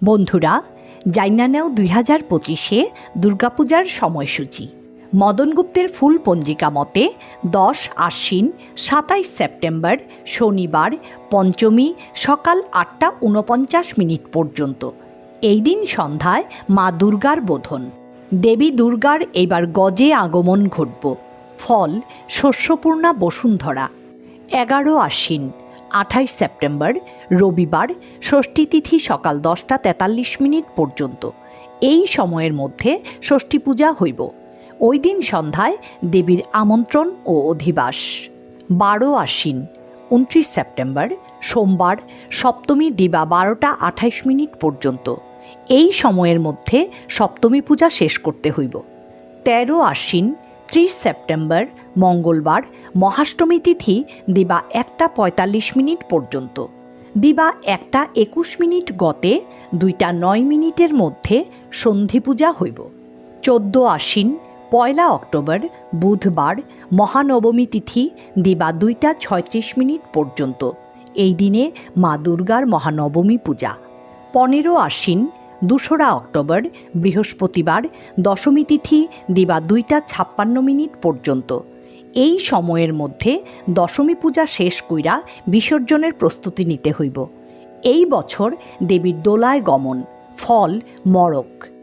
বন্ধুরা, জাইনা নেও 2025-এ দুর্গাপূজার সময়সূচি। মদন গুপ্তের ফুল পঞ্জিকা মতে 10 আশ্বিন 27 সেপ্টেম্বর শনিবার পঞ্চমী সকাল 8:49 পর্যন্ত। এই দিন সন্ধ্যায় মা দুর্গার বোধন। দেবী দুর্গার এবার গজে আগমন ঘটব। ফল শস্যপূর্ণা বসুন্ধরা। 11 আশ্বিন 28 সেপ্টেম্বর রবিবার ষষ্ঠী তিথি সকাল 10:43 পর্যন্ত। এই সময়ের মধ্যে ষষ্ঠী পূজা হইব। ওই দিন সন্ধ্যায় দেবীর আমন্ত্রণ ও অধিবাস। 12 আশ্বিন 29 সেপ্টেম্বর সোমবার সপ্তমী দিবা 12:28 পর্যন্ত। এই সময়ের মধ্যে সপ্তমী পূজা শেষ করতে হইব। 13 আশ্বিন 30 সেপ্টেম্বর মঙ্গলবার মহাষ্টমী তিথি দিবা 1:45 পর্যন্ত। দিবা 1:21 গতে 2:09 মধ্যে সন্ধি পূজা হইব। 14 আশ্বিন 1 অক্টোবর বুধবার মহানবমী তিথি দিবা 2:36 পর্যন্ত। এই দিনে মা দুর্গার মহানবমী পূজা। 15 আশ্বিন 2 অক্টোবর বৃহস্পতিবার দশমী তিথি দিবা 2:56 পর্যন্ত। এই সময়ের মধ্যে দশমী পূজা শেষ কইরা বিসর্জনের প্রস্তুতি নিতে হইব। এই বছর দেবীর দোলায় গমন। ফল মড়ক।